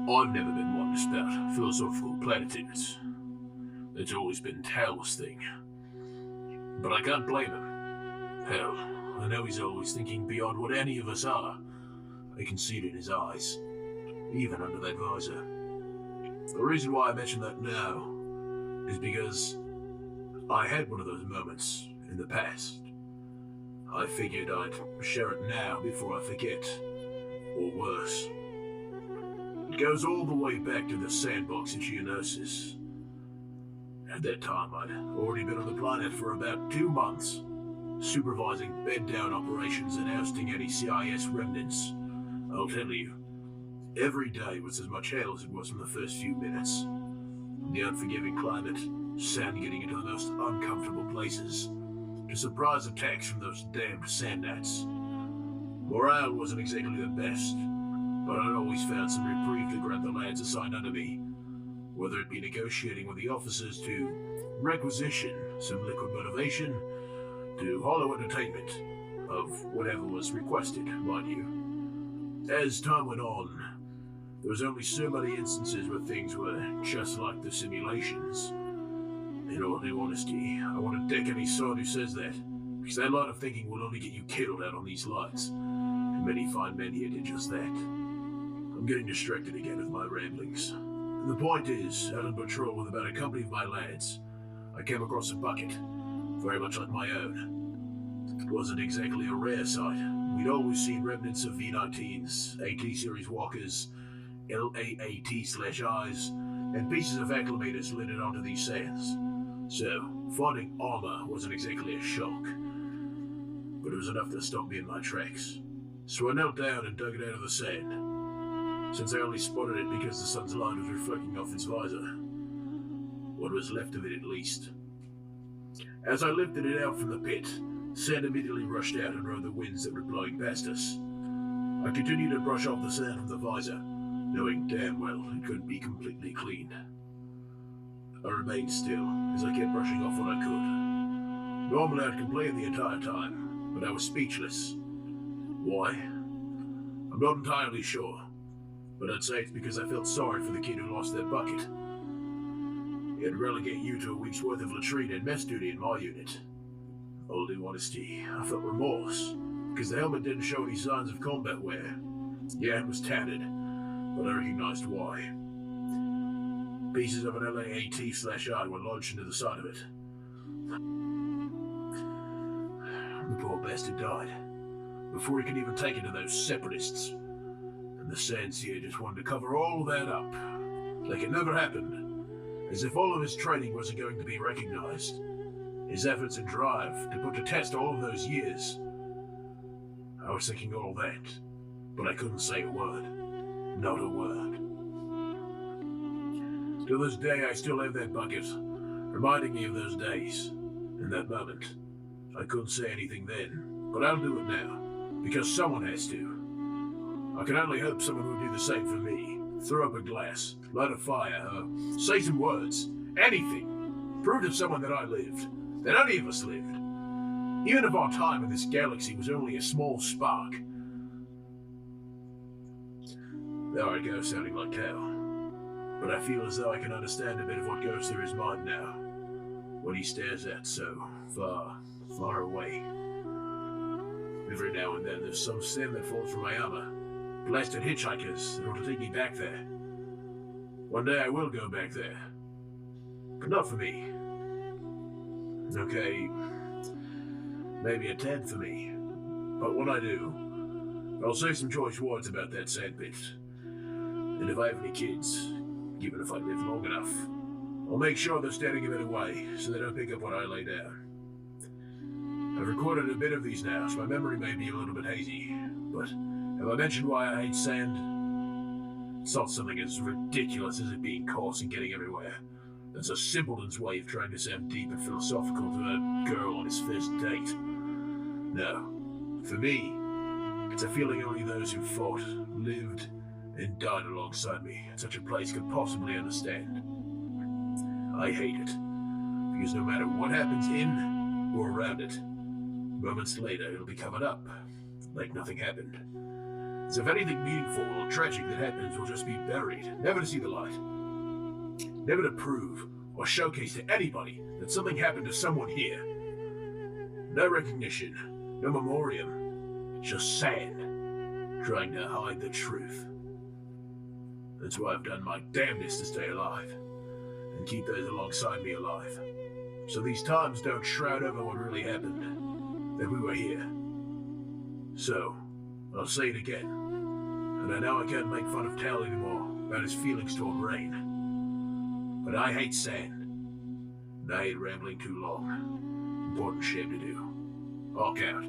I've never been one to spout philosophical platitudes. It's always been Tal's thing. But I can't blame him. Hell, I know he's always thinking beyond what any of us are. I can see it in his eyes, even under that visor. The reason why I mention that now is because I had one of those moments in the past. I figured I'd share it now before I forget, or worse. It goes all the way back to the sandbox in Geonosis. At that time, I'd already been on the planet for about 2 months, supervising bed-down operations and ousting any CIS remnants. I'll tell you, every day was as much hell as it was in the first few minutes. The unforgiving climate, sand getting into the most uncomfortable places, to surprise attacks from those damned sand gnats. Morale wasn't exactly the best, but I'd always found some reprieve to grant the lads assigned under me, whether it be negotiating with the officers to requisition some liquid motivation, to hollow entertainment of whatever was requested, mind you. As time went on, there was only so many instances where things were just like the simulations. In all due honesty, I want to deck any sword who says that, because that line of thinking will only get you killed out on these lights, and many fine men here did just that. I'm getting distracted again with my ramblings. The point is, out on patrol with about a company of my lads, I came across a bucket, very much like my own. It wasn't exactly a rare sight. We'd always seen remnants of V19s, AT-series walkers, LAAT/Is, and pieces of acclimators littered onto these sands. So, finding armor wasn't exactly a shock, but it was enough to stop me in my tracks. So I knelt down and dug it out of the sand, since I only spotted it because the sun's light was reflecting off its visor. What was left of it, at least. As I lifted it out from the pit, sand immediately rushed out and rode the winds that were blowing past us. I continued to brush off the sand from the visor, knowing damn well it couldn't be completely clean. I remained still, as I kept brushing off what I could. Normally I'd complain the entire time, but I was speechless. Why? I'm not entirely sure, but I'd say it's because I felt sorry for the kid who lost their bucket. It'd relegate you to a week's worth of latrine and mess duty in my unit. All due honesty, I felt remorse, because the helmet didn't show any signs of combat wear. Yeah, it was tattered, but I recognized why. Pieces of an LAAT/I were lodged into the side of it. The poor bastard died, before he could even take it to those separatists. And the Sands here just wanted to cover all that up, like it never happened, as if all of his training wasn't going to be recognized. His efforts and drive to put to test all of those years. I was thinking all that, but I couldn't say a word. Not a word. To this day, I still have that bucket, reminding me of those days, and that moment. I couldn't say anything then, but I'll do it now, because someone has to. I can only hope someone will do the same for me. Throw up a glass, light a fire, say some words, anything. Prove to someone that I lived, that any of us lived. Even if our time in this galaxy was only a small spark. There I go, sounding like Cal. But I feel as though I can understand a bit of what goes through his mind now, when he stares at so far, far away. Every now and then there's some sand that falls from my armor, blasted hitchhikers that want to take me back there. One day I will go back there, but not for me. Okay, maybe a tad for me, but when I do, I'll say some choice words about that sandpit. And if I have any kids, even if I live long enough, I'll make sure they're standing a bit away so they don't pick up what I lay down. I've recorded a bit of these now, so my memory may be a little bit hazy, but have I mentioned why I hate sand? It's not something as ridiculous as it being coarse and getting everywhere. That's a simpleton's way of trying to sound deep and philosophical to a girl on his first date. No, for me, it's a feeling only those who fought, lived, and died alongside me at such a place could possibly understand. I hate it, because no matter what happens in or around it, moments later it'll be covered up, like nothing happened. as if anything meaningful or tragic that happens will just be buried, never to see the light. Never to prove or showcase to anybody that something happened to someone here. No recognition, no memoriam, just sand, trying to hide the truth. That's why I've done my damnedest to stay alive, and keep those alongside me alive. So these times don't shroud over what really happened, that we were here. So, I'll say it again, and I know I can't make fun of Tal anymore about his feelings toward Rain. But I hate sand, and I hate rambling too long. Important shit to do. Hawke out.